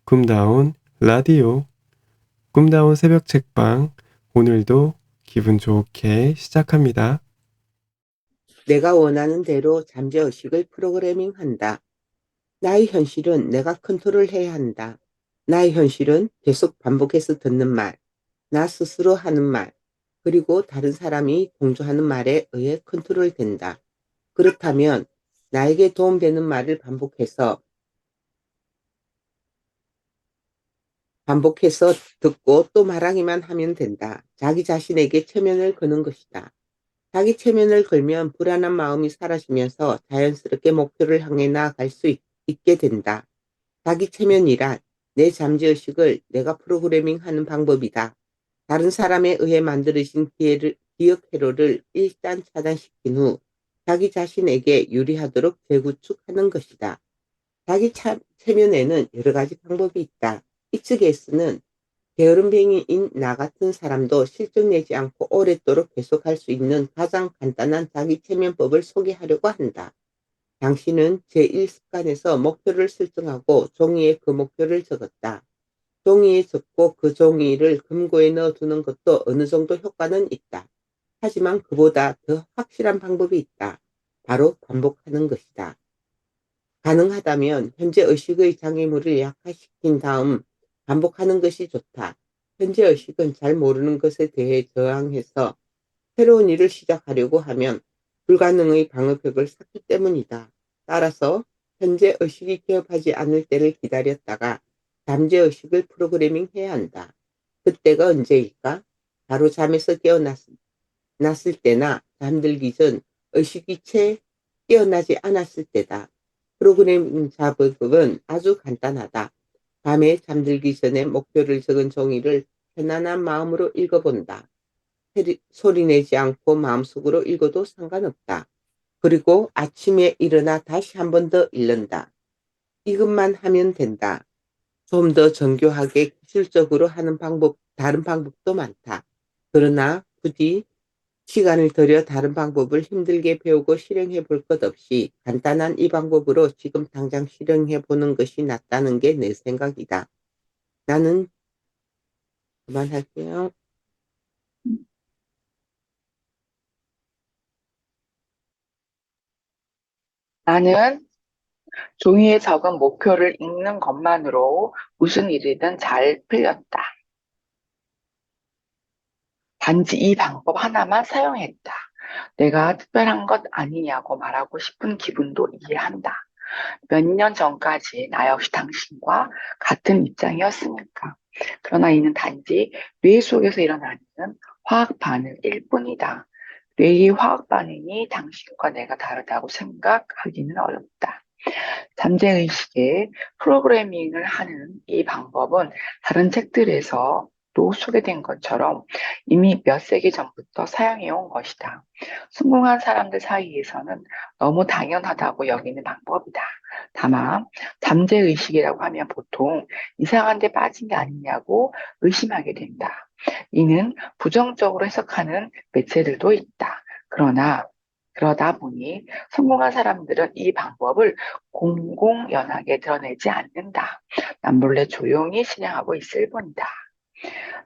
꿈다운 라디오, 꿈다운 새벽 책방, 오늘도 기분 좋게 시작합니다. 내가 원하는 대로 잠재의식을 프로그래밍한다. 나의 현실은 내가 컨트롤해야 한다. 나의 현실은 계속 반복해서 듣는 말, 나 스스로 하는 말, 그리고 다른 사람이 공조하는 말에 의해 컨트롤된다. 그렇다면 나에게 도움되는 말을 반복해서 듣고 또 말하기만 하면 된다. 자기 자신에게 체면을 거는 것이다. 자기 체면을 걸면 불안한 마음이 사라지면서 자연스럽게 목표를 향해 나아갈 수 있게 된다. 자기 체면이란 내 잠재의식을 내가 프로그래밍하는 방법이다. 다른 사람에 의해 만들어진 기억 회로를 일단 차단시킨 후 자기 자신에게 유리하도록 재구축하는 것이다. 체면에는 여러 가지 방법이 있다. 이 측에서는 게으름뱅이인 나 같은 사람도 실적 내지 않고 오랫도록 계속할 수 있는 가장 간단한 자기 체면법을 소개하려고 한다. 당신은 제1습관에서 목표를 설정하고 종이에 그 목표를 적었다. 종이에 적고 그 종이를 금고에 넣어두는 것도 어느 정도 효과는 있다. 하지만 그보다 더 확실한 방법이 있다. 바로 반복하는 것이다. 가능하다면 현재 의식의 장애물을 약화시킨 다음 반복하는 것이 좋다. 현재 의식은 잘 모르는 것에 대해 저항해서 새로운 일을 시작하려고 하면 불가능의 방어벽을 쌓기 때문이다. 따라서 현재 의식이 개업하지 않을 때를 기다렸다가 잠재 의식을 프로그래밍해야 한다. 그때가 언제일까? 바로 잠에서 깨어났을 때나 잠들기 전 의식이 채 깨어나지 않았을 때다. 프로그래밍 작업은 아주 간단하다. 밤에 잠들기 전에 목표를 적은 종이를 편안한 마음으로 읽어본다. 소리 내지 않고 마음속으로 읽어도 상관없다. 그리고 아침에 일어나 다시 한 번 더 읽는다. 이것만 하면 된다. 좀 더 정교하게 기술적으로 하는 다른 방법도 많다. 그러나 부디 시간을 들여 다른 방법을 힘들게 배우고 실행해 볼 것 없이 간단한 이 방법으로 지금 당장 실행해 보는 것이 낫다는 게 내 생각이다. 나는 그만할게요. 나는 종이에 적은 목표를 읽는 것만으로 무슨 일이든 잘 풀렸다. 단지 이 방법 하나만 사용했다. 내가 특별한 것 아니냐고 말하고 싶은 기분도 이해한다. 몇 년 전까지 나 역시 당신과 같은 입장이었으니까. 그러나 이는 단지 뇌 속에서 일어나는 화학 반응일 뿐이다. 뇌의 화학 반응이 당신과 내가 다르다고 생각하기는 어렵다. 잠재의식에 프로그래밍을 하는 이 방법은 다른 책들에서도 소개된 것처럼 이미 몇 세기 전부터 사용해온 것이다. 성공한 사람들 사이에서는 너무 당연하다고 여기는 방법이다. 다만 잠재의식이라고 하면 보통 이상한 데 빠진 게 아니냐고 의심하게 된다. 이는 부정적으로 해석하는 매체들도 있다. 그러다 보니 성공한 사람들은 이 방법을 공공연하게 드러내지 않는다. 남몰래 조용히 실행하고 있을 뿐이다.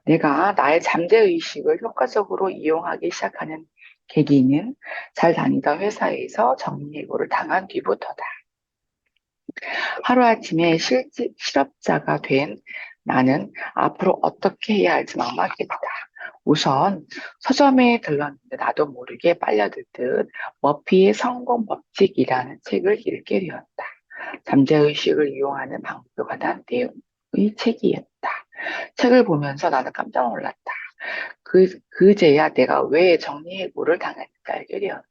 내가 나의 잠재의식을 효과적으로 이용하기 시작하는 계기는 잘 다니던 회사에서 정리해고를 당한 뒤부터다. 하루아침에 실업자가 된 나는 앞으로 어떻게 해야 할지 막막했다. 우선 서점에 들렀는데 나도 모르게 빨려들듯 머피의 성공 법칙이라는 책을 읽게 되었다. 잠재의식을 이용하는 방법에 관한 내용의 책이었다. 책을 보면서 나는 깜짝 놀랐다. 그제야 내가 왜 정리해고를 당했는지 알게 되었다.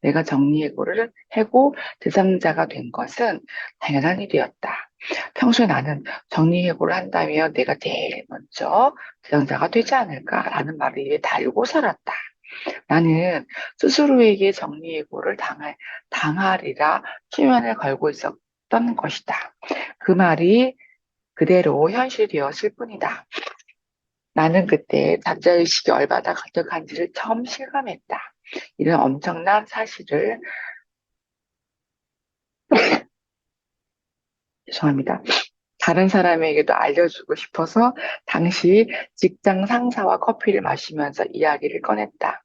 내가 정리해고를 해고 대상자가 된 것은 당연한 일이었다. 평소에 나는 정리해고를 한다면 내가 제일 먼저 대상자가 되지 않을까라는 말을 입에 달고 살았다. 나는 스스로에게 정리해고를 당하리라 최면을 걸고 있었던 것이다. 그 말이 그대로 현실이 되었을 뿐이다. 나는 그때 잠재의식이 얼마나 가득한지를 처음 실감했다. 이런 엄청난 사실을, 죄송합니다. 다른 사람에게도 알려주고 싶어서 당시 직장 상사와 커피를 마시면서 이야기를 꺼냈다.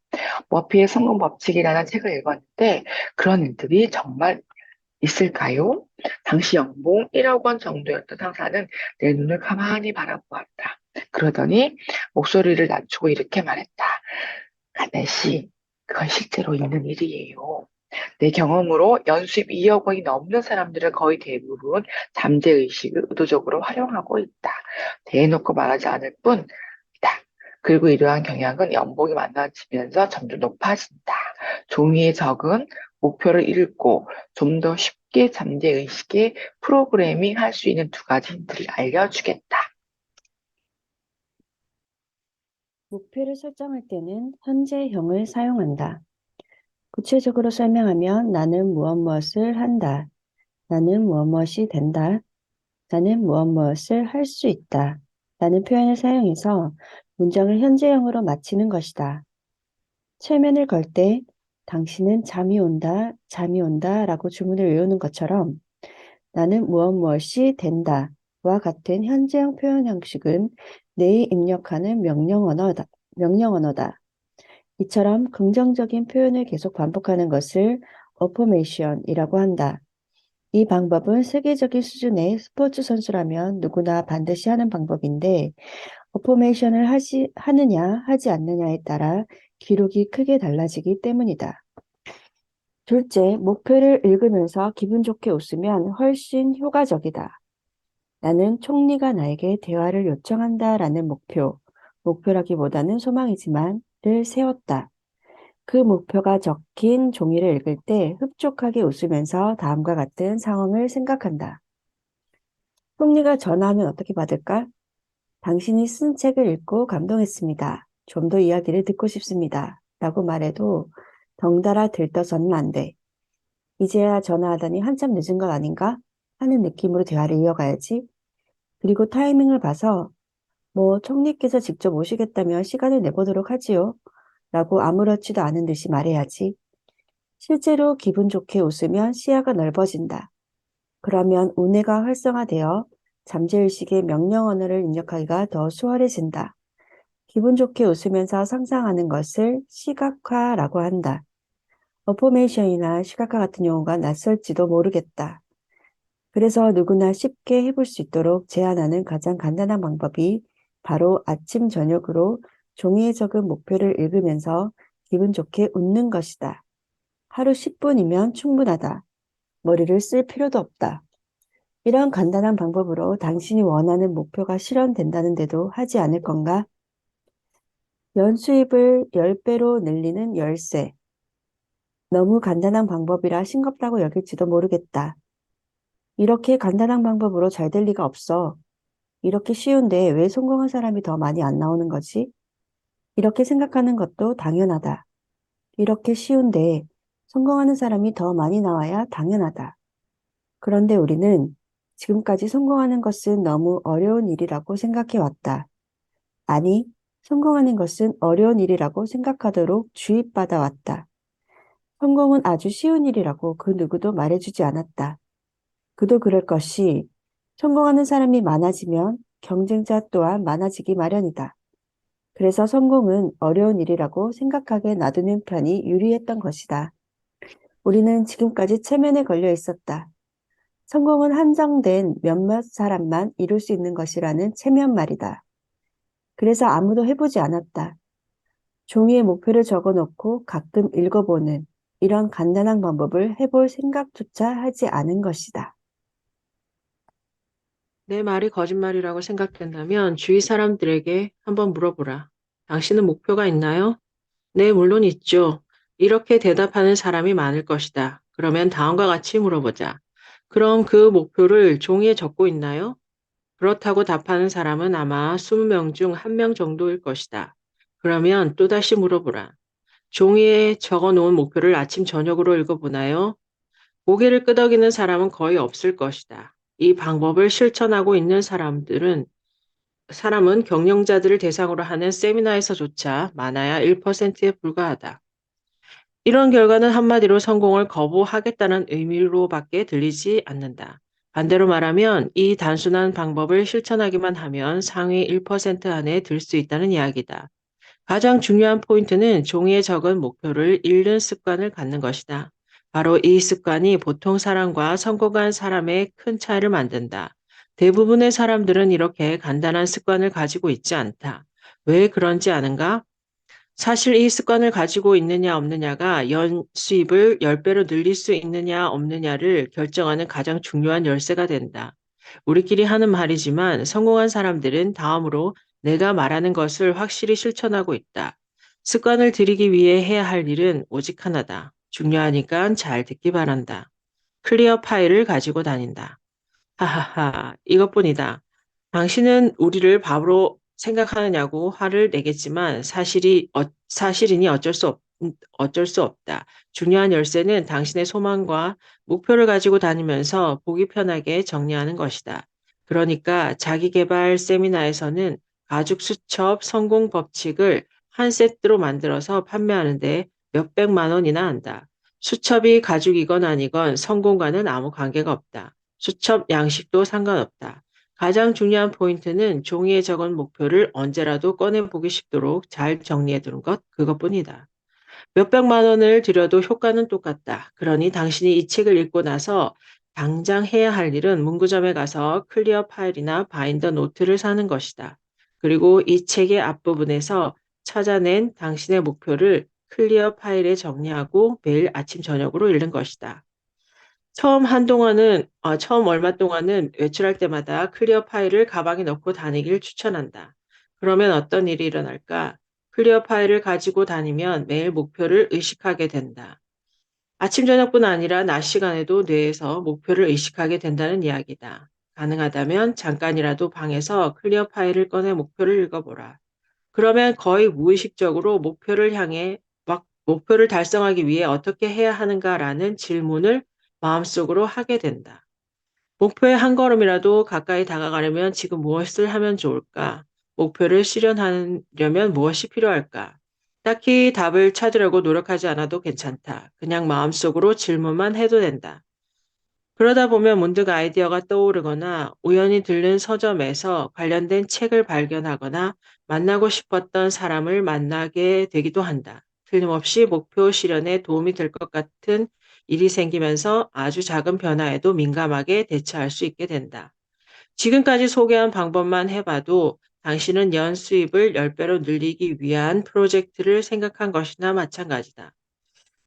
머피의 성공 법칙이라는 책을 읽었는데 그런 일들이 정말 있을까요? 당시 연봉 1억 원 정도였던 상사는 내 눈을 가만히 바라보았다. 그러더니 목소리를 낮추고 이렇게 말했다. 가네 씨, 그건 실제로 있는 일이에요. 내 경험으로 연수입 2억 원이 넘는 사람들은 거의 대부분 잠재의식을 의도적으로 활용하고 있다. 대놓고 말하지 않을 뿐이다. 그리고 이러한 경향은 연봉이 많아지면서 점점 높아진다. 종이에 적은 목표를 읽고 좀 더 쉽게 잠재의식에 프로그래밍 할 수 있는 두 가지 힌트를 알려주겠다. 목표를 설정할 때는 현재형을 사용한다. 구체적으로 설명하면 나는 무엇무엇을 한다. 나는 무엇무엇이 된다. 나는 무엇무엇을 할 수 있다. 라는 표현을 사용해서 문장을 현재형으로 마치는 것이다. 체면을 걸 때 당신은 잠이 온다 라고 주문을 외우는 것처럼 나는 무엇무엇이 된다 와 같은 현재형 표현 형식은 뇌에 입력하는 명령 언어다. 이처럼 긍정적인 표현을 계속 반복하는 것을 어포메이션이라고 한다. 이 방법은 세계적인 수준의 스포츠 선수라면 누구나 반드시 하는 방법인데 어포메이션을 하느냐 하지 않느냐에 따라 기록이 크게 달라지기 때문이다. 둘째, 목표를 읽으면서 기분 좋게 웃으면 훨씬 효과적이다. 나는 총리가 나에게 대화를 요청한다라는 목표라기보다는 소망이지만 를 세웠다. 그 목표가 적힌 종이를 읽을 때 흡족하게 웃으면서 다음과 같은 상황을 생각한다. 총리가 전화하면 어떻게 받을까? 당신이 쓴 책을 읽고 감동했습니다. 좀 더 이야기를 듣고 싶습니다. 라고 말해도 덩달아 들떠서는 안 돼. 이제야 전화하다니 한참 늦은 것 아닌가? 하는 느낌으로 대화를 이어가야지. 그리고 타이밍을 봐서 총리께서 직접 오시겠다면 시간을 내보도록 하지요. 라고 아무렇지도 않은 듯이 말해야지. 실제로 기분 좋게 웃으면 시야가 넓어진다. 그러면 우뇌가 활성화되어 잠재의식의 명령 언어를 입력하기가 더 수월해진다. 기분 좋게 웃으면서 상상하는 것을 시각화라고 한다. 어포메이션이나 시각화 같은 용어가 낯설지도 모르겠다. 그래서 누구나 쉽게 해볼 수 있도록 제안하는 가장 간단한 방법이 바로 아침 저녁으로 종이에 적은 목표를 읽으면서 기분 좋게 웃는 것이다. 하루 10분이면 충분하다. 머리를 쓸 필요도 없다. 이런 간단한 방법으로 당신이 원하는 목표가 실현된다는데도 하지 않을 건가? 연수입을 10배로 늘리는 열쇠. 너무 간단한 방법이라 싱겁다고 여길지도 모르겠다. 이렇게 간단한 방법으로 잘 될 리가 없어. 이렇게 쉬운데 왜 성공한 사람이 더 많이 안 나오는 거지? 이렇게 생각하는 것도 당연하다. 이렇게 쉬운데 성공하는 사람이 더 많이 나와야 당연하다. 그런데 우리는 지금까지 성공하는 것은 너무 어려운 일이라고 생각해 왔다. 아니, 성공하는 것은 어려운 일이라고 생각하도록 주입받아 왔다. 성공은 아주 쉬운 일이라고 그 누구도 말해주지 않았다. 그도 그럴 것이 성공하는 사람이 많아지면 경쟁자 또한 많아지기 마련이다. 그래서 성공은 어려운 일이라고 생각하게 놔두는 편이 유리했던 것이다. 우리는 지금까지 체면에 걸려 있었다. 성공은 한정된 몇몇 사람만 이룰 수 있는 것이라는 체면 말이다. 그래서 아무도 해보지 않았다. 종이에 목표를 적어놓고 가끔 읽어보는 이런 간단한 방법을 해볼 생각조차 하지 않은 것이다. 내 말이 거짓말이라고 생각된다면 주위 사람들에게 한번 물어보라. 당신은 목표가 있나요? 네, 물론 있죠. 이렇게 대답하는 사람이 많을 것이다. 그러면 다음과 같이 물어보자. 그럼 그 목표를 종이에 적고 있나요? 그렇다고 답하는 사람은 아마 20명 중 1명 정도일 것이다. 그러면 또다시 물어보라. 종이에 적어 놓은 목표를 아침 저녁으로 읽어보나요? 고개를 끄덕이는 사람은 거의 없을 것이다. 이 방법을 실천하고 있는 사람은 경영자들을 대상으로 하는 세미나에서조차 많아야 1%에 불과하다. 이런 결과는 한마디로 성공을 거부하겠다는 의미로밖에 들리지 않는다. 반대로 말하면 이 단순한 방법을 실천하기만 하면 상위 1% 안에 들 수 있다는 이야기다. 가장 중요한 포인트는 종이에 적은 목표를 잃는 습관을 갖는 것이다. 바로 이 습관이 보통 사람과 성공한 사람의 큰 차이를 만든다. 대부분의 사람들은 이렇게 간단한 습관을 가지고 있지 않다. 왜 그런지 아는가? 사실 이 습관을 가지고 있느냐 없느냐가 연 수입을 10배로 늘릴 수 있느냐 없느냐를 결정하는 가장 중요한 열쇠가 된다. 우리끼리 하는 말이지만 성공한 사람들은 다음으로 내가 말하는 것을 확실히 실천하고 있다. 습관을 들이기 위해 해야 할 일은 오직 하나다. 중요하니까 잘 듣기 바란다. 클리어 파일을 가지고 다닌다. 하하하, 이것뿐이다. 당신은 우리를 바보로 생각하느냐고 화를 내겠지만 사실이니 어쩔 수 없다. 중요한 열쇠는 당신의 소망과 목표를 가지고 다니면서 보기 편하게 정리하는 것이다. 그러니까 자기계발 세미나에서는 가죽 수첩 성공 법칙을 한 세트로 만들어서 판매하는데 몇백만 원이나 한다. 수첩이 가죽이건 아니건 성공과는 아무 관계가 없다. 수첩 양식도 상관없다. 가장 중요한 포인트는 종이에 적은 목표를 언제라도 꺼내보기 쉽도록 잘 정리해두는 것, 그것뿐이다. 몇백만 원을 들여도 효과는 똑같다. 그러니 당신이 이 책을 읽고 나서 당장 해야 할 일은 문구점에 가서 클리어 파일이나 바인더 노트를 사는 것이다. 그리고 이 책의 앞부분에서 찾아낸 당신의 목표를 클리어 파일에 정리하고 매일 아침 저녁으로 읽는 것이다. 처음 얼마 동안은 외출할 때마다 클리어 파일을 가방에 넣고 다니길 추천한다. 그러면 어떤 일이 일어날까? 클리어 파일을 가지고 다니면 매일 목표를 의식하게 된다. 아침, 저녁뿐 아니라 낮 시간에도 뇌에서 목표를 의식하게 된다는 이야기다. 가능하다면 잠깐이라도 방에서 클리어 파일을 꺼내 목표를 읽어보라. 그러면 거의 무의식적으로 목표를 달성하기 위해 어떻게 해야 하는가라는 질문을 마음속으로 하게 된다. 목표에 한 걸음이라도 가까이 다가가려면 지금 무엇을 하면 좋을까? 목표를 실현하려면 무엇이 필요할까? 딱히 답을 찾으려고 노력하지 않아도 괜찮다. 그냥 마음속으로 질문만 해도 된다. 그러다 보면 문득 아이디어가 떠오르거나 우연히 들른 서점에서 관련된 책을 발견하거나 만나고 싶었던 사람을 만나게 되기도 한다. 틀림없이 목표 실현에 도움이 될 것 같은 일이 생기면서 아주 작은 변화에도 민감하게 대처할 수 있게 된다. 지금까지 소개한 방법만 해봐도 당신은 연 수입을 10배로 늘리기 위한 프로젝트를 생각한 것이나 마찬가지다.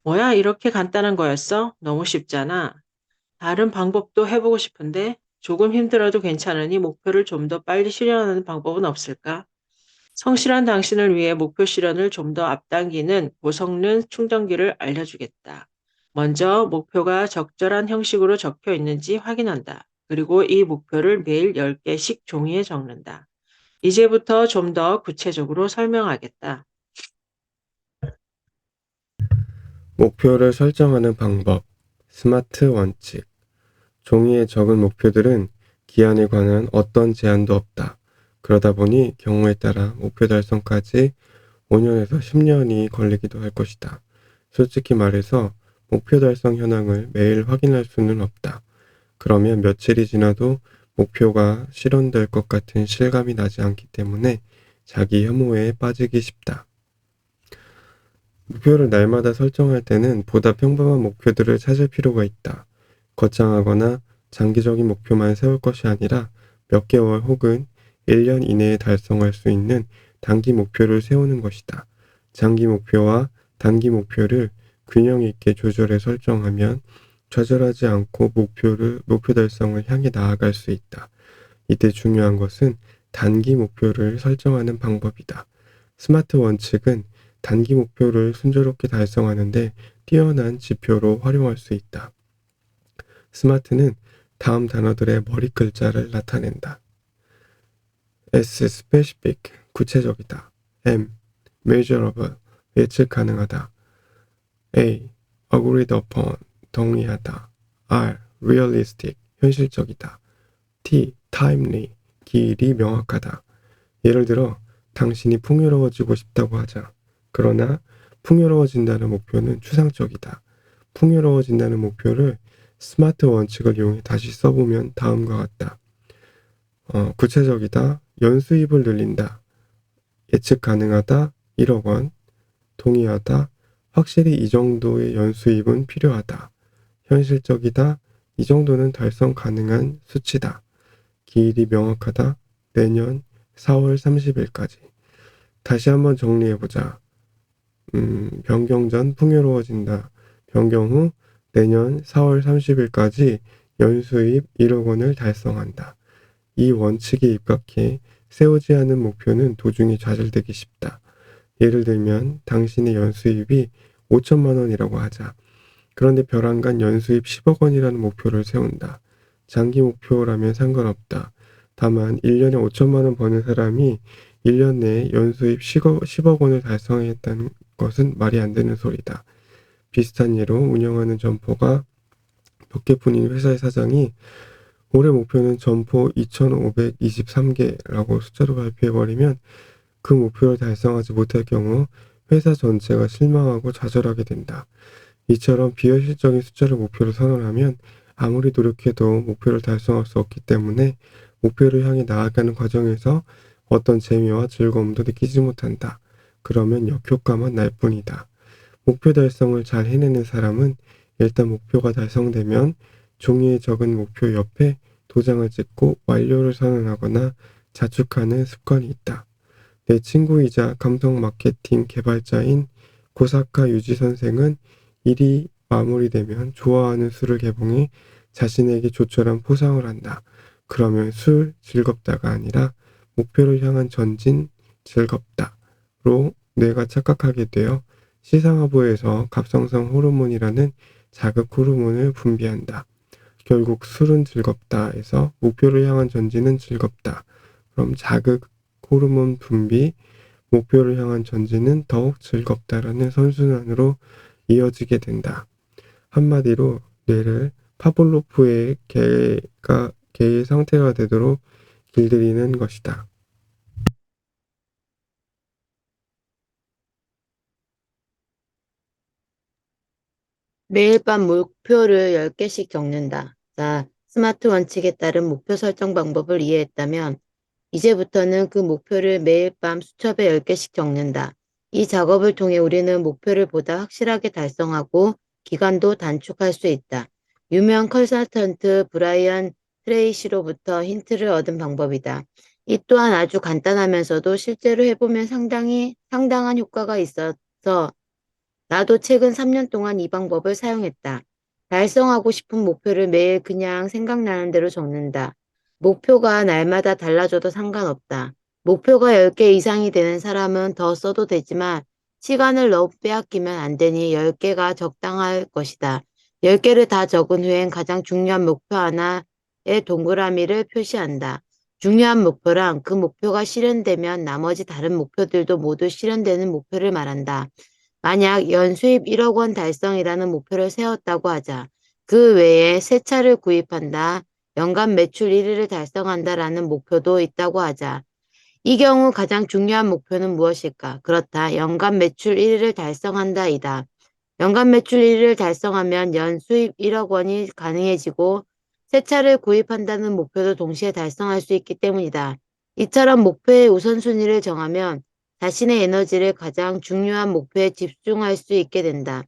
뭐야, 이렇게 간단한 거였어? 너무 쉽잖아. 다른 방법도 해보고 싶은데 조금 힘들어도 괜찮으니 목표를 좀 더 빨리 실현하는 방법은 없을까? 성실한 당신을 위해 목표 실현을 좀 더 앞당기는 고성능 충전기를 알려주겠다. 먼저 목표가 적절한 형식으로 적혀 있는지 확인한다. 그리고 이 목표를 매일 10개씩 종이에 적는다. 이제부터 좀 더 구체적으로 설명하겠다. 목표를 설정하는 방법, 스마트 원칙. 종이에 적은 목표들은 기한에 관한 어떤 제한도 없다. 그러다 보니 경우에 따라 목표 달성까지 5년에서 10년이 걸리기도 할 것이다. 솔직히 말해서 목표 달성 현황을 매일 확인할 수는 없다. 그러면 며칠이 지나도 목표가 실현될 것 같은 실감이 나지 않기 때문에 자기 혐오에 빠지기 쉽다. 목표를 날마다 설정할 때는 보다 평범한 목표들을 찾을 필요가 있다. 거창하거나 장기적인 목표만 세울 것이 아니라 몇 개월 혹은 1년 이내에 달성할 수 있는 단기 목표를 세우는 것이다. 장기 목표와 단기 목표를 균형 있게 조절해 설정하면 좌절하지 않고 목표 달성을 향해 나아갈 수 있다. 이때 중요한 것은 단기 목표를 설정하는 방법이다. 스마트 원칙은 단기 목표를 순조롭게 달성하는데 뛰어난 지표로 활용할 수 있다. 스마트는 다음 단어들의 머리 글자를 나타낸다. S. specific, 구체적이다. M. measurable, 예측 가능하다. A. agreed upon, 동의하다. R. realistic, 현실적이다. T. timely, 기일이 명확하다. 예를 들어 당신이 풍요로워지고 싶다고 하자. 그러나 풍요로워진다는 목표는 추상적이다. 풍요로워진다는 목표를 스마트 원칙을 이용해 다시 써보면 다음과 같다. 구체적이다. 연수입을 늘린다. 예측 가능하다. 1억 원. 동의하다. 확실히 이 정도의 연수입은 필요하다. 현실적이다. 이 정도는 달성 가능한 수치다. 기일이 명확하다. 내년 4월 30일까지. 다시 한번 정리해보자. 변경 전 풍요로워진다. 변경 후 내년 4월 30일까지 연수입 1억 원을 달성한다. 이 원칙에 입각해 세우지 않은 목표는 도중에 좌절되기 쉽다. 예를 들면 당신의 연수입이 5천만 원이라고 하자. 그런데 벼랑간 연수입 10억 원이라는 목표를 세운다. 장기 목표라면 상관없다. 다만 1년에 5천만 원 버는 사람이 1년 내에 연수입 10억 원을 달성했다는 것은 말이 안 되는 소리다. 비슷한 예로 운영하는 점포가 몇 개뿐인 회사의 사장이 올해 목표는 점포 2,523개라고 숫자로 발표해버리면 그 목표를 달성하지 못할 경우 회사 전체가 실망하고 좌절하게 된다. 이처럼 비현실적인 숫자를 목표로 선언하면 아무리 노력해도 목표를 달성할 수 없기 때문에 목표를 향해 나아가는 과정에서 어떤 재미와 즐거움도 느끼지 못한다. 그러면 역효과만 날 뿐이다. 목표 달성을 잘 해내는 사람은 일단 목표가 달성되면 종이에 적은 목표 옆에 도장을 찍고 완료를 선언하거나 자축하는 습관이 있다. 내 친구이자 감성 마케팅 개발자인 고사카 유지 선생은 일이 마무리되면 좋아하는 술을 개봉해 자신에게 조촐한 포상을 한다. 그러면 술 즐겁다가 아니라 목표를 향한 전진 즐겁다로 뇌가 착각하게 되어 시상하부에서 갑상선 호르몬이라는 자극 호르몬을 분비한다. 결국 술은 즐겁다에서 목표를 향한 전진은 즐겁다. 그럼 자극 호르몬 분비, 목표를 향한 전진은 더욱 즐겁다라는 선순환으로 이어지게 된다. 한마디로 뇌를 파블로프의 개의 상태가 되도록 길들이는 것이다. 매일 밤 목표를 10개씩 적는다. 자, 스마트 원칙에 따른 목표 설정 방법을 이해했다면 이제부터는 그 목표를 매일 밤 수첩에 10개씩 적는다. 이 작업을 통해 우리는 목표를 보다 확실하게 달성하고 기간도 단축할 수 있다. 유명 컨설턴트 브라이언 트레이시로부터 힌트를 얻은 방법이다. 이 또한 아주 간단하면서도 실제로 해보면 상당한 효과가 있어서 나도 최근 3년 동안 이 방법을 사용했다. 달성하고 싶은 목표를 매일 그냥 생각나는 대로 적는다. 목표가 날마다 달라져도 상관없다. 목표가 10개 이상이 되는 사람은 더 써도 되지만 시간을 너무 빼앗기면 안 되니 10개가 적당할 것이다. 10개를 다 적은 후엔 가장 중요한 목표 하나의 동그라미를 표시한다. 중요한 목표랑 그 목표가 실현되면 나머지 다른 목표들도 모두 실현되는 목표를 말한다. 만약 연수입 1억 원 달성이라는 목표를 세웠다고 하자. 그 외에 새 차를 구입한다, 연간 매출 1위를 달성한다라는 목표도 있다고 하자. 이 경우 가장 중요한 목표는 무엇일까? 그렇다. 연간 매출 1위를 달성한다이다. 연간 매출 1위를 달성하면 연수입 1억 원이 가능해지고 새 차를 구입한다는 목표도 동시에 달성할 수 있기 때문이다. 이처럼 목표의 우선순위를 정하면 자신의 에너지를 가장 중요한 목표에 집중할 수 있게 된다.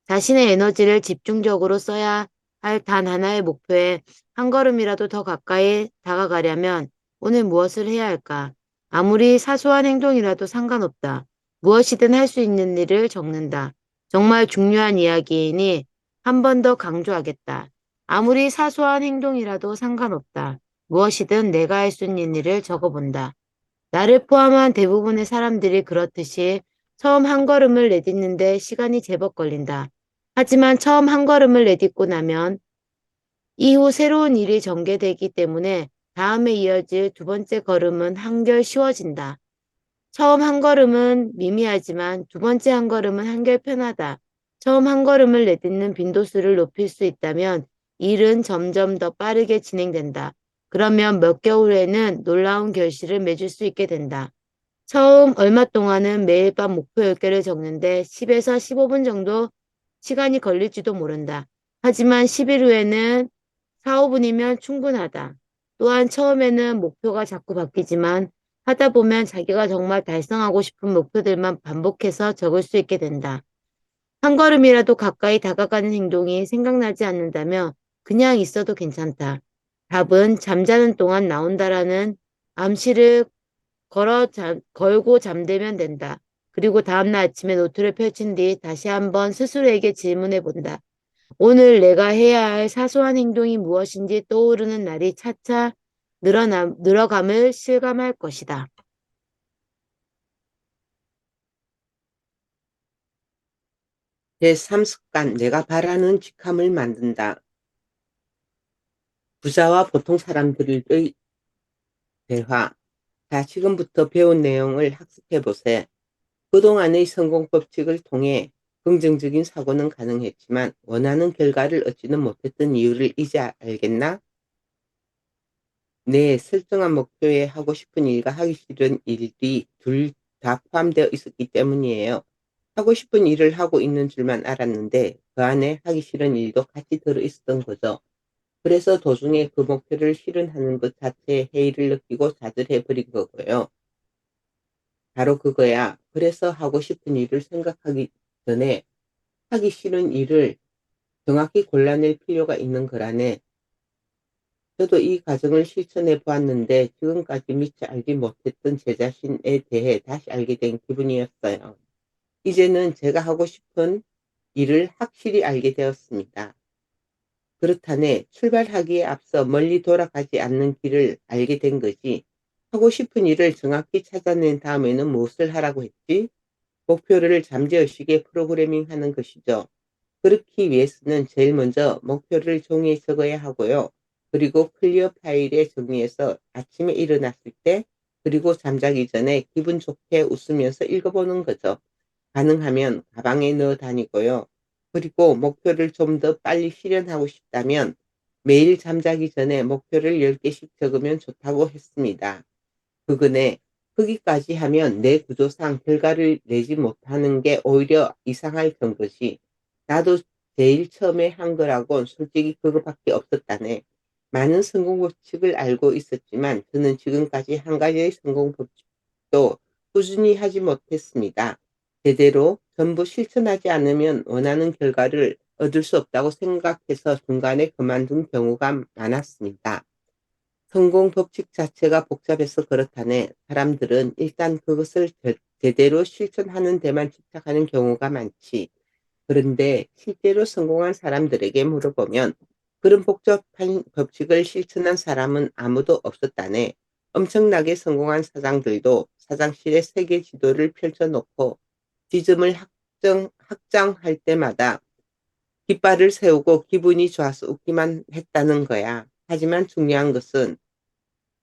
자신의 에너지를 집중적으로 써야 할 단 하나의 목표에 한 걸음이라도 더 가까이 다가가려면 오늘 무엇을 해야 할까? 아무리 사소한 행동이라도 상관없다. 무엇이든 할 수 있는 일을 적는다. 정말 중요한 이야기이니 한 번 더 강조하겠다. 아무리 사소한 행동이라도 상관없다. 무엇이든 내가 할 수 있는 일을 적어본다. 나를 포함한 대부분의 사람들이 그렇듯이 처음 한 걸음을 내딛는데 시간이 제법 걸린다. 하지만 처음 한 걸음을 내딛고 나면 이후 새로운 일이 전개되기 때문에 다음에 이어질 두 번째 걸음은 한결 쉬워진다. 처음 한 걸음은 미미하지만 두 번째 한 걸음은 한결 편하다. 처음 한 걸음을 내딛는 빈도수를 높일 수 있다면 일은 점점 더 빠르게 진행된다. 그러면 몇 개월 후에는 놀라운 결실을 맺을 수 있게 된다. 처음 얼마 동안은 매일 밤 목표 10개를 적는데 10에서 15분 정도 시간이 걸릴지도 모른다. 하지만 10일 후에는 4, 5분이면 충분하다. 또한 처음에는 목표가 자꾸 바뀌지만 하다 보면 자기가 정말 달성하고 싶은 목표들만 반복해서 적을 수 있게 된다. 한 걸음이라도 가까이 다가가는 행동이 생각나지 않는다면 그냥 있어도 괜찮다. 답은 잠자는 동안 나온다라는 암시를 걸고 잠들면 된다. 그리고 다음날 아침에 노트를 펼친 뒤 다시 한번 스스로에게 질문해 본다. 오늘 내가 해야 할 사소한 행동이 무엇인지 떠오르는 날이 차차 늘어감을 실감할 것이다. 제3습관, 내가 바라는 직함을 만든다. 부자와 보통 사람들의 대화. 자, 지금부터 배운 내용을 학습해 보세요. 그동안의 성공 법칙을 통해 긍정적인 사고는 가능했지만 원하는 결과를 얻지는 못했던 이유를 이제 알겠나? 내 설정한 목표에 하고 싶은 일과 하기 싫은 일이 둘 다 포함되어 있었기 때문이에요. 하고 싶은 일을 하고 있는 줄만 알았는데 그 안에 하기 싫은 일도 같이 들어 있었던 거죠. 그래서 도중에 그 목표를 실현하는 것 자체에 해이를 느끼고 좌절해 버린 거고요. 바로 그거야. 그래서 하고 싶은 일을 생각하기 전에 하기 싫은 일을 정확히 골라낼 필요가 있는 거라네. 저도 이 과정을 실천해 보았는데 지금까지 미처 알지 못했던 제 자신에 대해 다시 알게 된 기분이었어요. 이제는 제가 하고 싶은 일을 확실히 알게 되었습니다. 그렇다네 출발하기에 앞서 멀리 돌아가지 않는 길을 알게 된 거지. 하고 싶은 일을 정확히 찾아낸 다음에는 무엇을 하라고 했지? 목표를 잠재의식에 프로그래밍하는 것이죠. 그렇기 위해서는 제일 먼저 목표를 종이에 적어야 하고요. 그리고 클리어 파일에 정리해서 아침에 일어났을 때 그리고 잠자기 전에 기분 좋게 웃으면서 읽어보는 거죠. 가능하면 가방에 넣어 다니고요. 그리고 목표를 좀 더 빨리 실현하고 싶다면 매일 잠자기 전에 목표를 10개씩 적으면 좋다고 했습니다. 그근에 거기까지 하면 내 구조상 결과를 내지 못하는 게 오히려 이상할 정도지. 나도 제일 처음에 한 거라곤 솔직히 그거밖에 없었다네. 많은 성공 법칙을 알고 있었지만 저는 지금까지 한 가지의 성공 법칙도 꾸준히 하지 못했습니다. 제대로 전부 실천하지 않으면 원하는 결과를 얻을 수 없다고 생각해서 중간에 그만둔 경우가 많았습니다. 성공 법칙 자체가 복잡해서 그렇다네 사람들은 일단 그것을 제대로 실천하는 데만 집착하는 경우가 많지. 그런데 실제로 성공한 사람들에게 물어보면 그런 복잡한 법칙을 실천한 사람은 아무도 없었다네. 엄청나게 성공한 사장들도 사장실에 세계 지도를 펼쳐놓고 지점을 확장할 때마다 깃발을 세우고 기분이 좋아서 웃기만 했다는 거야. 하지만 중요한 것은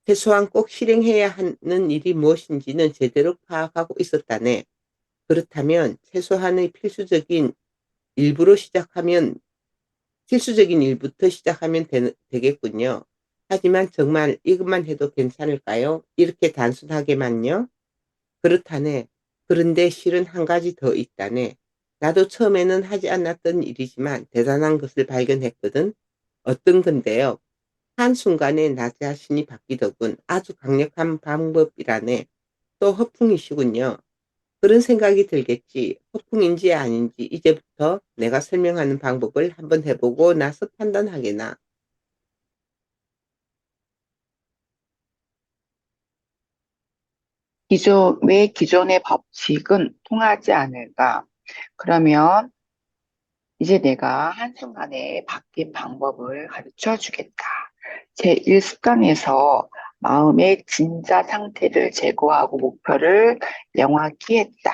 최소한 꼭 실행해야 하는 일이 무엇인지는 제대로 파악하고 있었다네. 그렇다면 최소한의 일부로 시작하면 필수적인 일부터 시작하면 되겠군요. 하지만 정말 이것만 해도 괜찮을까요? 이렇게 단순하게만요? 그렇다네. 그런데 실은 한 가지 더 있다네. 나도 처음에는 하지 않았던 일이지만 대단한 것을 발견했거든. 어떤 건데요? 한순간에 나 자신이 바뀌더군. 아주 강력한 방법이라네. 또 허풍이시군요. 그런 생각이 들겠지. 허풍인지 아닌지 이제부터 내가 설명하는 방법을 한번 해보고 나서 판단하게나. 왜 기존의 법칙은 통하지 않을까? 그러면 이제 내가 한순간에 바뀐 방법을 가르쳐 주겠다. 제1습관에서 마음의 진짜 상태를 제거하고 목표를 명확히 했다.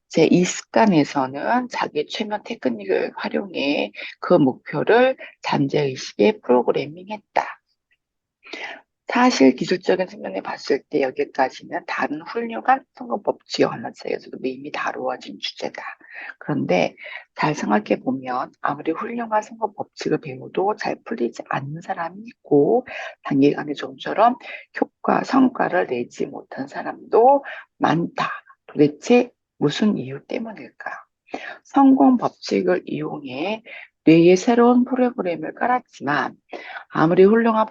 제2습관에서는 자기 최면 테크닉을 활용해 그 목표를 잠재의식에 프로그래밍했다. 사실 기술적인 측면에 봤을 때 여기까지는 다른 훌륭한 성공 법칙의 관련성에서도 이미 다루어진 주제다. 그런데 잘 생각해 보면 아무리 훌륭한 성공 법칙을 배워도 잘 풀리지 않는 사람이 있고 단기간에 좀처럼 성과를 내지 못한 사람도 많다. 도대체 무슨 이유 때문일까? 성공 법칙을 이용해 뇌에 새로운 프로그램을 깔았지만 아무리 훌륭한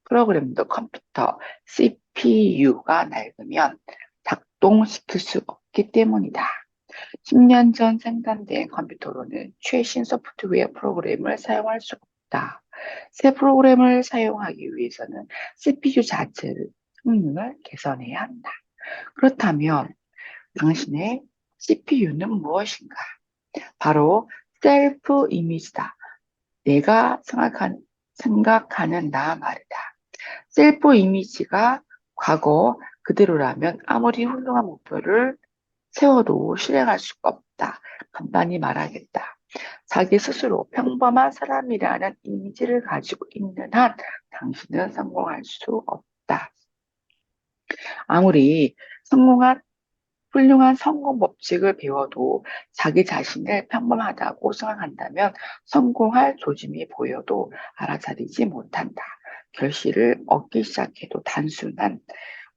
프로그램도 컴퓨터 CPU가 낡으면 작동시킬 수 없기 때문이다. 10년 전 생산된 컴퓨터로는 최신 소프트웨어 프로그램을 사용할 수 없다. 새 프로그램을 사용하기 위해서는 CPU 자체의 성능을 개선해야 한다. 그렇다면 당신의 CPU는 무엇인가? 바로 셀프 이미지다. 내가 생각하는 나 말이다. 셀프 이미지가 과거 그대로라면 아무리 훌륭한 목표를 세워도 실행할 수가 없다. 간단히 말하겠다. 자기 스스로 평범한 사람이라는 이미지를 가지고 있는 한 당신은 성공할 수 없다. 아무리 훌륭한 성공 법칙을 배워도 자기 자신을 평범하다고 생각한다면 성공할 조짐이 보여도 알아차리지 못한다. 결실을 얻기 시작해도 단순한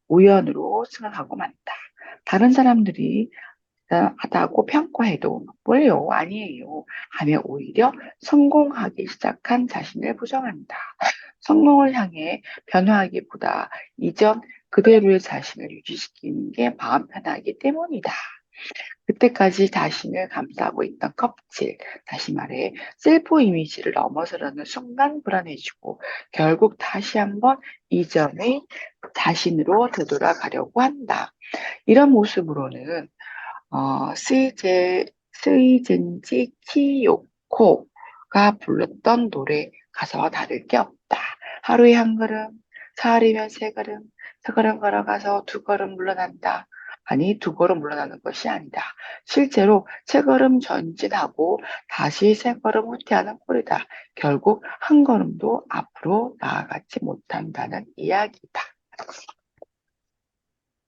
우연으로 생각하고 만다. 다른 사람들이 하다고 평가해도 뭘요? 아니에요. 하며 오히려 성공하기 시작한 자신을 부정한다. 성공을 향해 변화하기보다 이전 그대로의 자신을 유지시키는 게 마음 편하기 때문이다. 그때까지 자신을 감싸고 있던 껍질, 다시 말해 셀프 이미지를 넘어서려는 순간 불안해지고 결국 다시 한번 이전의 자신으로 되돌아가려고 한다. 이런 모습으로는 스이젠지 키요코가 불렀던 노래 가사와 다를 게 없다. 하루에 한 걸음, 사흘이면 세 걸음, 세 걸음 걸어가서 두 걸음 물러난다. 아니, 두 걸음 물러나는 것이 아니다. 실제로 세 걸음 전진하고 다시 세 걸음 후퇴하는 꼴이다. 결국 한 걸음도 앞으로 나아가지 못한다는 이야기다.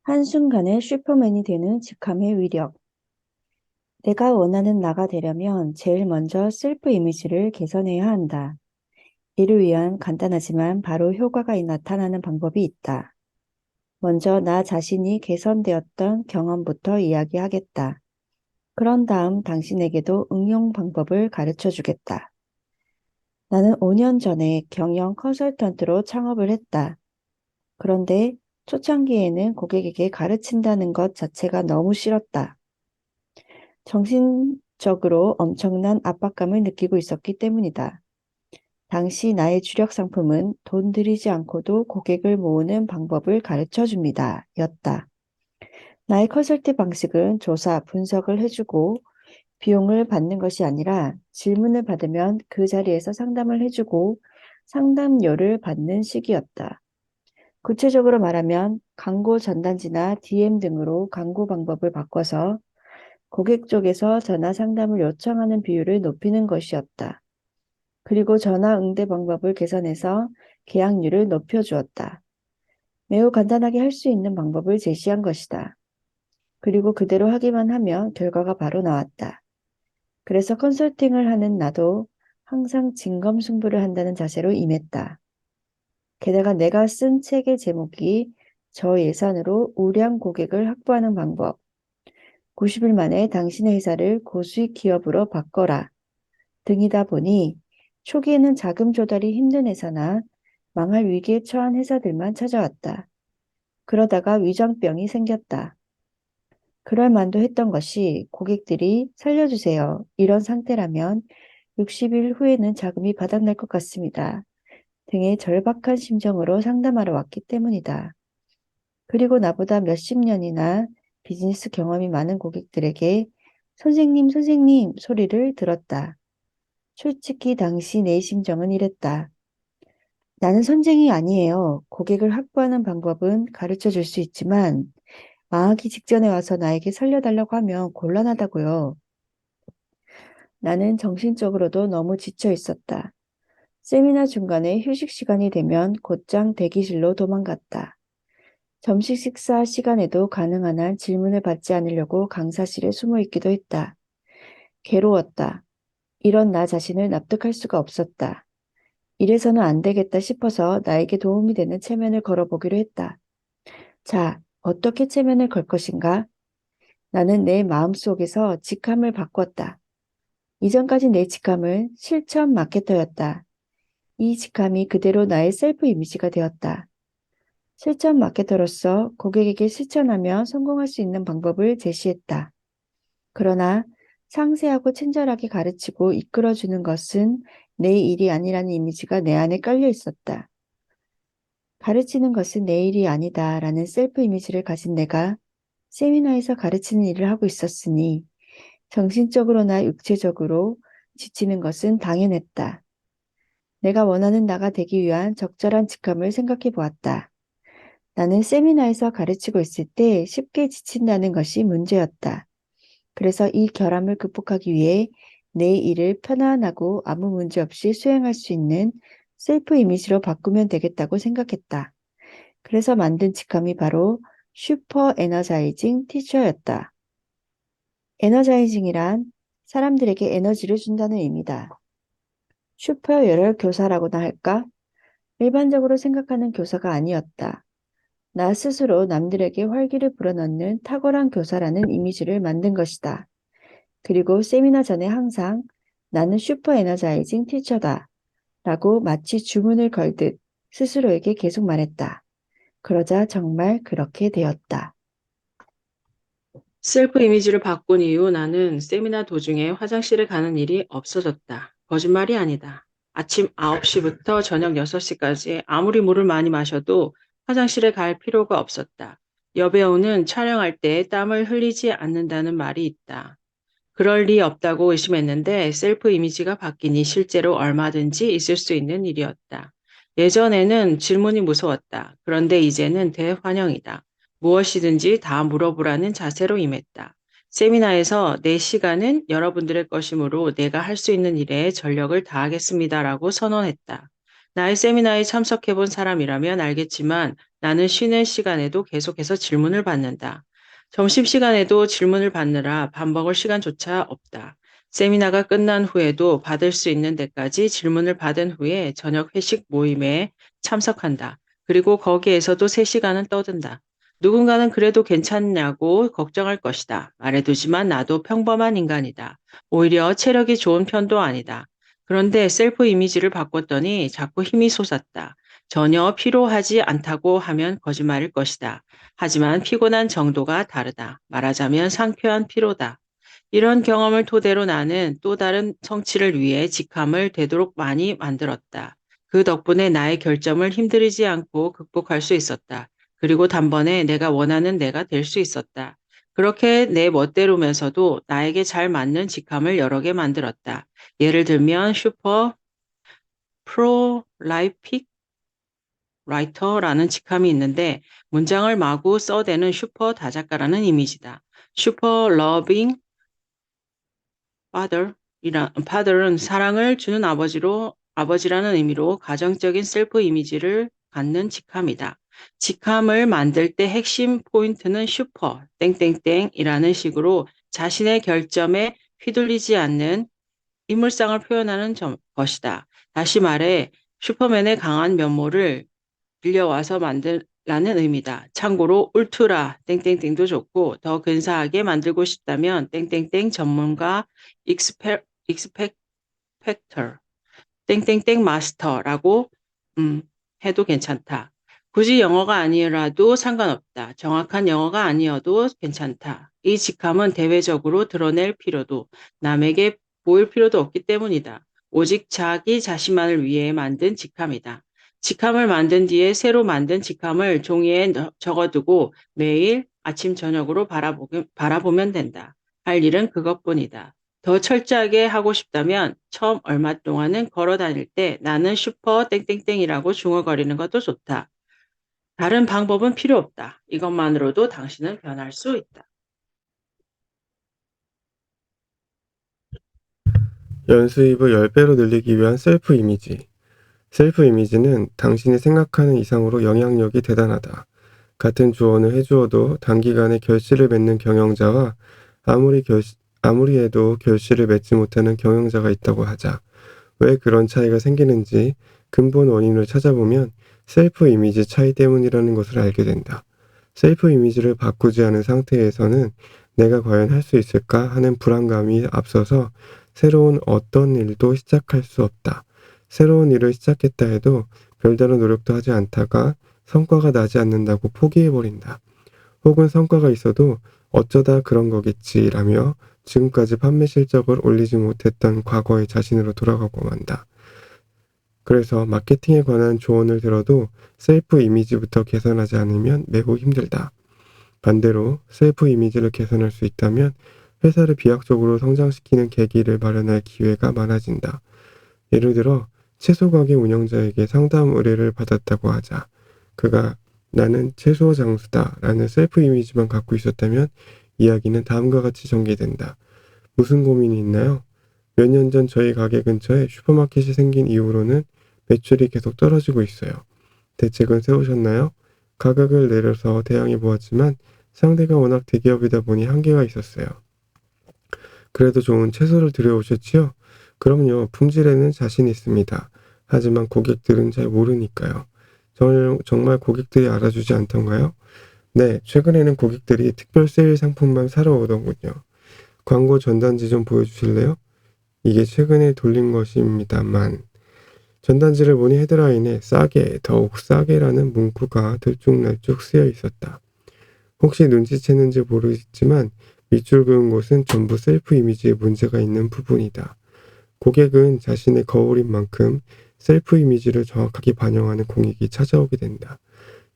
한순간에 슈퍼맨이 되는 직함의 위력. 내가 원하는 나가 되려면 제일 먼저 셀프 이미지를 개선해야 한다. 이를 위한 간단하지만 바로 효과가 나타나는 방법이 있다. 먼저 나 자신이 개선되었던 경험부터 이야기하겠다. 그런 다음 당신에게도 응용 방법을 가르쳐 주겠다. 나는 5년 전에 경영 컨설턴트로 창업을 했다. 그런데 초창기에는 고객에게 가르친다는 것 자체가 너무 싫었다. 정신적으로 엄청난 압박감을 느끼고 있었기 때문이다. 당시 나의 주력 상품은 돈 들이지 않고도 고객을 모으는 방법을 가르쳐 줍니다. 였다. 나의 컨설팅 방식은 조사, 분석을 해주고 비용을 받는 것이 아니라 질문을 받으면 그 자리에서 상담을 해주고 상담료를 받는 식이었다. 구체적으로 말하면 광고 전단지나 DM 등으로 광고 방법을 바꿔서 고객 쪽에서 전화 상담을 요청하는 비율을 높이는 것이었다. 그리고 전화 응대 방법을 개선해서 계약률을 높여주었다. 매우 간단하게 할 수 있는 방법을 제시한 것이다. 그리고 그대로 하기만 하면 결과가 바로 나왔다. 그래서 컨설팅을 하는 나도 항상 진검승부를 한다는 자세로 임했다. 게다가 내가 쓴 책의 제목이 저예산으로 우량 고객을 확보하는 방법, 90일 만에 당신의 회사를 고수익 기업으로 바꿔라 등이다 보니 초기에는 자금 조달이 힘든 회사나 망할 위기에 처한 회사들만 찾아왔다. 그러다가 위장병이 생겼다. 그럴 만도 했던 것이 고객들이 살려주세요. 이런 상태라면 60일 후에는 자금이 바닥날 것 같습니다. 등의 절박한 심정으로 상담하러 왔기 때문이다. 그리고 나보다 몇십 년이나 비즈니스 경험이 많은 고객들에게 선생님, 선생님 소리를 들었다. 솔직히 당시 내 심정은 이랬다. 나는 선생이 아니에요. 고객을 확보하는 방법은 가르쳐 줄 수 있지만 망하기 직전에 와서 나에게 살려달라고 하면 곤란하다고요. 나는 정신적으로도 너무 지쳐 있었다. 세미나 중간에 휴식 시간이 되면 곧장 대기실로 도망갔다. 점심 식사 시간에도 가능한 한 질문을 받지 않으려고 강사실에 숨어 있기도 했다. 괴로웠다. 이런 나 자신을 납득할 수가 없었다. 이래서는 안 되겠다 싶어서 나에게 도움이 되는 체면을 걸어보기로 했다. 자, 어떻게 체면을 걸 것인가? 나는 내 마음속에서 직함을 바꿨다. 이전까지 내 직함은 실천 마케터였다. 이 직함이 그대로 나의 셀프 이미지가 되었다. 실천 마케터로서 고객에게 실천하며 성공할 수 있는 방법을 제시했다. 그러나 상세하고 친절하게 가르치고 이끌어주는 것은 내 일이 아니라는 이미지가 내 안에 깔려 있었다. 가르치는 것은 내 일이 아니다라는 셀프 이미지를 가진 내가 세미나에서 가르치는 일을 하고 있었으니 정신적으로나 육체적으로 지치는 것은 당연했다. 내가 원하는 나가 되기 위한 적절한 직함을 생각해 보았다. 나는 세미나에서 가르치고 있을 때 쉽게 지친다는 것이 문제였다. 그래서 이 결함을 극복하기 위해 내 일을 편안하고 아무 문제 없이 수행할 수 있는 셀프 이미지로 바꾸면 되겠다고 생각했다. 그래서 만든 직함이 바로 슈퍼 에너자이징 티처였다. 에너자이징이란 사람들에게 에너지를 준다는 의미다. 슈퍼 열혈 교사라고나 할까? 일반적으로 생각하는 교사가 아니었다. 나 스스로 남들에게 활기를 불어넣는 탁월한 교사라는 이미지를 만든 것이다. 그리고 세미나 전에 항상 나는 슈퍼 에너자이징 티처다 라고 마치 주문을 걸듯 스스로에게 계속 말했다. 그러자 정말 그렇게 되었다. 셀프 이미지를 바꾼 이후 나는 세미나 도중에 화장실에 가는 일이 없어졌다. 거짓말이 아니다. 아침 9시부터 저녁 6시까지 아무리 물을 많이 마셔도 화장실에 갈 필요가 없었다. 여배우는 촬영할 때 땀을 흘리지 않는다는 말이 있다. 그럴 리 없다고 의심했는데 셀프 이미지가 바뀌니 실제로 얼마든지 있을 수 있는 일이었다. 예전에는 질문이 무서웠다. 그런데 이제는 대환영이다. 무엇이든지 다 물어보라는 자세로 임했다. 세미나에서 내 시간은 여러분들의 것이므로 내가 할 수 있는 일에 전력을 다하겠습니다라고 선언했다. 나의 세미나에 참석해본 사람이라면 알겠지만 나는 쉬는 시간에도 계속해서 질문을 받는다. 점심시간에도 질문을 받느라 밥 먹을 시간조차 없다. 세미나가 끝난 후에도 받을 수 있는 데까지 질문을 받은 후에 저녁 회식 모임에 참석한다. 그리고 거기에서도 3시간은 떠든다. 누군가는 그래도 괜찮냐고 걱정할 것이다. 말해두지만 나도 평범한 인간이다. 오히려 체력이 좋은 편도 아니다. 그런데 셀프 이미지를 바꿨더니 자꾸 힘이 솟았다. 전혀 피로하지 않다고 하면 거짓말일 것이다. 하지만 피곤한 정도가 다르다. 말하자면 상쾌한 피로다. 이런 경험을 토대로 나는 또 다른 성취를 위해 직함을 되도록 많이 만들었다. 그 덕분에 나의 결점을 힘들이지 않고 극복할 수 있었다. 그리고 단번에 내가 원하는 내가 될 수 있었다. 그렇게 내 멋대로면서도 나에게 잘 맞는 직함을 여러 개 만들었다. 예를 들면 슈퍼 프롤라이픽 라이터라는 직함이 있는데 문장을 마구 써대는 슈퍼 다작가라는 이미지다. 슈퍼 러빙 father은 사랑을 주는 아버지라는 의미로 가정적인 셀프 이미지를 갖는 직함이다. 직함을 만들 때 핵심 포인트는 슈퍼 땡땡땡이라는 식으로 자신의 결점에 휘둘리지 않는 인물상을 표현하는 것이다. 다시 말해 슈퍼맨의 강한 면모를 빌려와서 만들라는 의미다. 참고로 울트라 땡땡땡도 좋고 더 근사하게 만들고 싶다면 땡땡땡 전문가 익스펙터 땡땡땡 마스터라고 해도 괜찮다. 굳이 영어가 아니라도 상관없다. 정확한 영어가 아니어도 괜찮다. 이 직함은 대외적으로 드러낼 필요도 남에게 보일 필요도 없기 때문이다. 오직 자기 자신만을 위해 만든 직함이다. 직함을 만든 뒤에 새로 만든 직함을 종이에 적어두고 매일 아침 저녁으로 바라보면 된다. 할 일은 그것뿐이다. 더 철저하게 하고 싶다면 처음 얼마 동안은 걸어 다닐 때 나는 슈퍼 땡땡땡이라고 중얼거리는 것도 좋다. 다른 방법은 필요 없다. 이것만으로도 당신은 변할 수 있다. 연수입을 10배로 늘리기 위한 셀프 이미지. 셀프 이미지는 당신이 생각하는 이상으로 영향력이 대단하다. 같은 조언을 해주어도 단기간에 결실을 맺는 경영자와 아무리 해도 결실을 맺지 못하는 경영자가 있다고 하자. 왜 그런 차이가 생기는지 근본 원인을 찾아보면 셀프 이미지 차이 때문이라는 것을 알게 된다. 셀프 이미지를 바꾸지 않은 상태에서는 내가 과연 할 수 있을까 하는 불안감이 앞서서 새로운 어떤 일도 시작할 수 없다. 새로운 일을 시작했다 해도 별다른 노력도 하지 않다가 성과가 나지 않는다고 포기해버린다. 혹은 성과가 있어도 어쩌다 그런 거겠지라며 지금까지 판매 실적을 올리지 못했던 과거의 자신으로 돌아가고 만다. 그래서 마케팅에 관한 조언을 들어도 셀프 이미지부터 개선하지 않으면 매우 힘들다. 반대로 셀프 이미지를 개선할 수 있다면 회사를 비약적으로 성장시키는 계기를 마련할 기회가 많아진다. 예를 들어 채소 가게 운영자에게 상담 의뢰를 받았다고 하자. 그가 나는 채소 장수다 라는 셀프 이미지만 갖고 있었다면 이야기는 다음과 같이 전개된다. 무슨 고민이 있나요? 몇 년 전 저희 가게 근처에 슈퍼마켓이 생긴 이후로는 매출이 계속 떨어지고 있어요. 대책은 세우셨나요? 가격을 내려서 대항해 보았지만 상대가 워낙 대기업이다 보니 한계가 있었어요. 그래도 좋은 채소를 들여오셨지요? 그럼요. 품질에는 자신 있습니다. 하지만 고객들은 잘 모르니까요. 정말 고객들이 알아주지 않던가요? 네, 최근에는 고객들이 특별 세일 상품만 사러 오더군요. 광고 전단지 좀 보여주실래요? 이게 최근에 돌린 것입니다만 전단지를 보니 헤드라인에 싸게, 더욱 싸게라는 문구가 들쭉날쭉 쓰여 있었다. 혹시 눈치챘는지 모르겠지만 밑줄 그은 곳은 전부 셀프 이미지에 문제가 있는 부분이다. 고객은 자신의 거울인 만큼 셀프 이미지를 정확하게 반영하는 공익이 찾아오게 된다.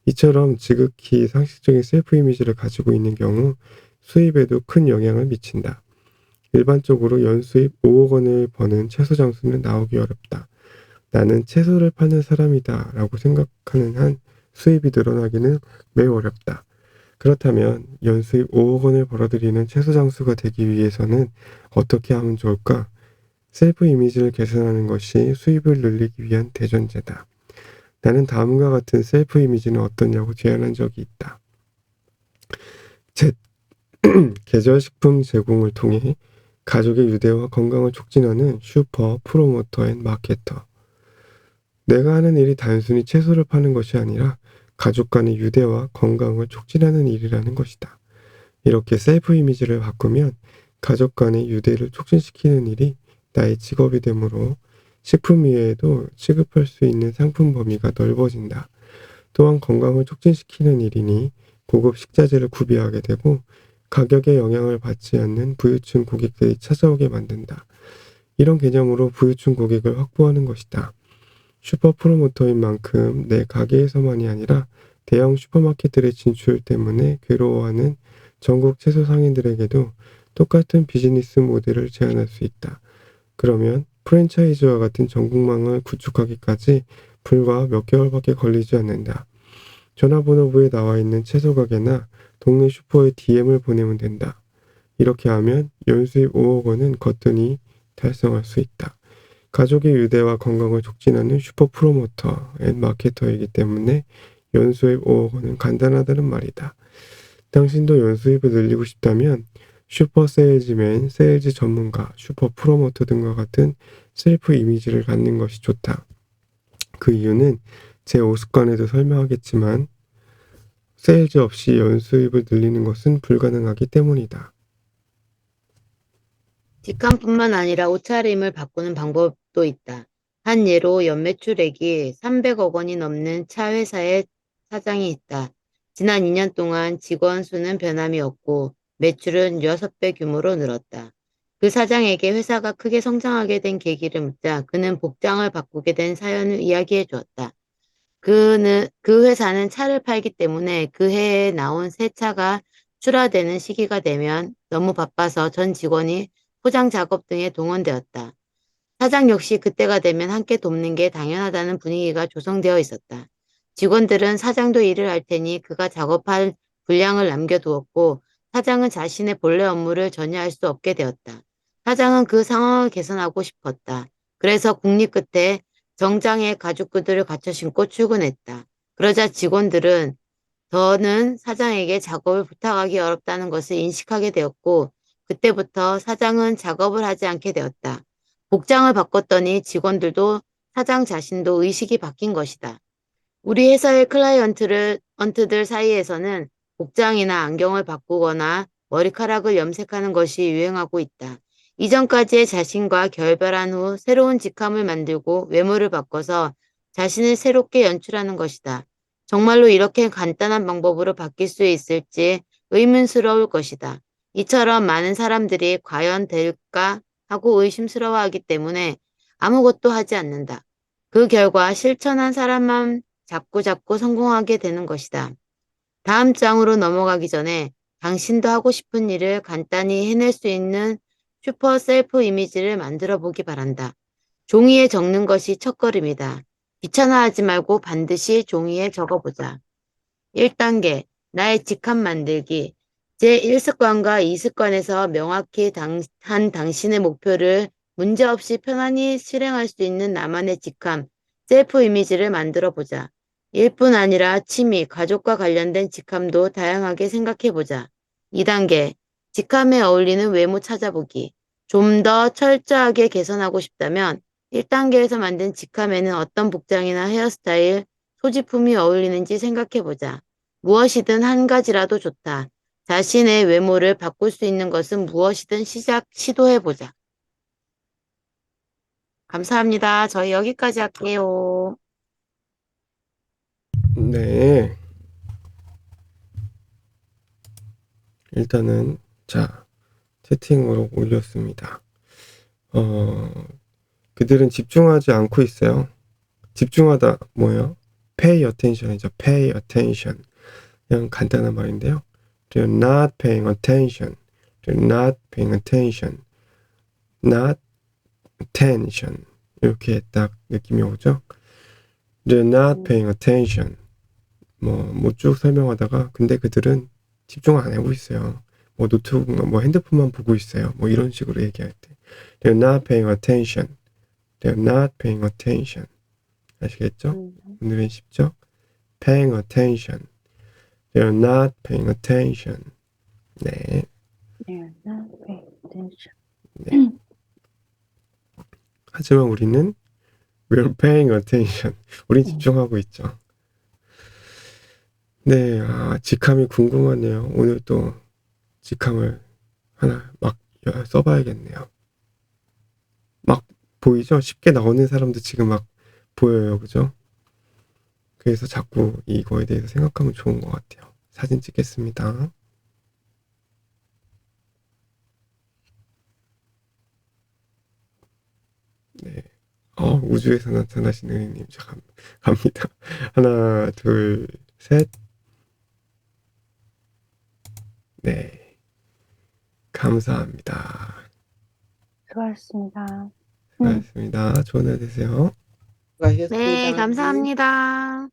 이처럼 지극히 상식적인 셀프 이미지를 가지고 있는 경우 수입에도 큰 영향을 미친다. 일반적으로 연수입 5억 원을 버는 채소 장수는 나오기 어렵다. 나는 채소를 파는 사람이다 라고 생각하는 한 수입이 늘어나기는 매우 어렵다. 그렇다면 연수입 5억 원을 벌어들이는 채소 장수가 되기 위해서는 어떻게 하면 좋을까? 셀프 이미지를 개선하는 것이 수입을 늘리기 위한 대전제다. 나는 다음과 같은 셀프 이미지는 어떠냐고 제안한 적이 있다. 계절식품 제공을 통해 가족의 유대와 건강을 촉진하는 슈퍼 프로모터 앤 마케터. 내가 하는 일이 단순히 채소를 파는 것이 아니라 가족 간의 유대와 건강을 촉진하는 일이라는 것이다. 이렇게 셀프 이미지를 바꾸면 가족 간의 유대를 촉진시키는 일이 나의 직업이 되므로 식품 이외에도 취급할 수 있는 상품 범위가 넓어진다. 또한 건강을 촉진시키는 일이니 고급 식자재를 구비하게 되고 가격에 영향을 받지 않는 부유층 고객들이 찾아오게 만든다. 이런 개념으로 부유층 고객을 확보하는 것이다. 슈퍼 프로모터인 만큼 내 가게에서만이 아니라 대형 슈퍼마켓들의 진출 때문에 괴로워하는 전국 채소 상인들에게도 똑같은 비즈니스 모델을 제안할 수 있다. 그러면 프랜차이즈와 같은 전국망을 구축하기까지 불과 몇 개월밖에 걸리지 않는다. 전화번호부에 나와 있는 채소 가게나 동네 슈퍼에 DM을 보내면 된다. 이렇게 하면 연수입 5억 원은 거뜬히 달성할 수 있다. 가족의 유대와 건강을 촉진하는 슈퍼 프로모터 앤 마케터이기 때문에 연수입 5억 원은 간단하다는 말이다. 당신도 연수입을 늘리고 싶다면 슈퍼 세일즈맨, 세일즈 전문가, 슈퍼 프로모터 등과 같은 셀프 이미지를 갖는 것이 좋다. 그 이유는 제 5습관에도 설명하겠지만 세일즈 없이 연수입을 늘리는 것은 불가능하기 때문이다. 직감뿐만 아니라 옷차림을 바꾸는 방법도 있다. 한 예로 연매출액이 300억 원이 넘는 차 회사의 사장이 있다. 지난 2년 동안 직원 수는 변함이 없고 매출은 6배 규모로 늘었다. 그 사장에게 회사가 크게 성장하게 된 계기를 묻자 그는 복장을 바꾸게 된 사연을 이야기해 주었다. 그 회사는 차를 팔기 때문에 그 해에 나온 새 차가 출하되는 시기가 되면 너무 바빠서 전 직원이 포장 작업 등에 동원되었다. 사장 역시 그때가 되면 함께 돕는 게 당연하다는 분위기가 조성되어 있었다. 직원들은 사장도 일을 할 테니 그가 작업할 분량을 남겨두었고 사장은 자신의 본래 업무를 전혀 할 수 없게 되었다. 사장은 그 상황을 개선하고 싶었다. 그래서 국리 끝에 정장에 가죽구두를 갖춰 신고 출근했다. 그러자 직원들은 더는 사장에게 작업을 부탁하기 어렵다는 것을 인식하게 되었고 그때부터 사장은 작업을 하지 않게 되었다. 복장을 바꿨더니 직원들도 사장 자신도 의식이 바뀐 것이다. 우리 회사의 클라이언트들 사이에서는 복장이나 안경을 바꾸거나 머리카락을 염색하는 것이 유행하고 있다. 이전까지의 자신과 결별한 후 새로운 직함을 만들고 외모를 바꿔서 자신을 새롭게 연출하는 것이다. 정말로 이렇게 간단한 방법으로 바뀔 수 있을지 의문스러울 것이다. 이처럼 많은 사람들이 과연 될까 하고 의심스러워하기 때문에 아무것도 하지 않는다. 그 결과 실천한 사람만 자꾸 성공하게 되는 것이다. 다음 장으로 넘어가기 전에 당신도 하고 싶은 일을 간단히 해낼 수 있는 슈퍼 셀프 이미지를 만들어 보기 바란다. 종이에 적는 것이 첫걸음이다. 귀찮아하지 말고 반드시 종이에 적어보자. 1단계, 나의 직함 만들기. 제1습관과 2습관에서 명확히 한 당신의 목표를 문제없이 편안히 실행할 수 있는 나만의 직함, 셀프 이미지를 만들어 보자. 일뿐 아니라 취미, 가족과 관련된 직함도 다양하게 생각해 보자. 2단계, 직함에 어울리는 외모 찾아보기. 좀 더 철저하게 개선하고 싶다면 1단계에서 만든 직함에는 어떤 복장이나 헤어스타일, 소지품이 어울리는지 생각해 보자. 무엇이든 한 가지라도 좋다. 자신의 외모를 바꿀 수 있는 것은 무엇이든 시도해 보자. 감사합니다. 저희 여기까지 할게요. 네. 일단은, 자, 채팅으로 올렸습니다. 그들은 집중하지 않고 있어요. 집중하다, 뭐예요? pay attention이죠. pay attention. 그냥 간단한 말인데요. They're not paying attention. They're not paying attention. Not attention. 이렇게 딱 느낌이 오죠? They're not paying attention. 뭐 쭉 설명하다가, 근데 그들은 집중 안 하고 있어요. 뭐 노트북, 뭐 핸드폰만 보고 있어요. 뭐 이런 식으로 얘기할 때. They're not paying attention. They're not paying attention. 아시겠죠? 오늘은 쉽죠? Paying attention. They're not paying attention. 네. They're not paying attention. 네. 하지만 우리는 We're paying attention. 우린 집중하고 있죠. 네, 직함이 궁금하네요. 오늘 또 직함을 하나 막 써봐야겠네요. 막 보이죠? 쉽게 나오는 사람도 지금 막 보여요. 그죠? 그래서 자꾸 이거에 대해서 생각하면 좋은 것 같아요. 사진 찍겠습니다. 네. 우주에서 나타나신 은혜님, 저 갑니다. 하나, 둘, 셋. 네. 감사합니다. 수고하셨습니다. 수고하셨습니다. 좋은 하루 되세요. 수고하셨습니다. 네, 감사합니다.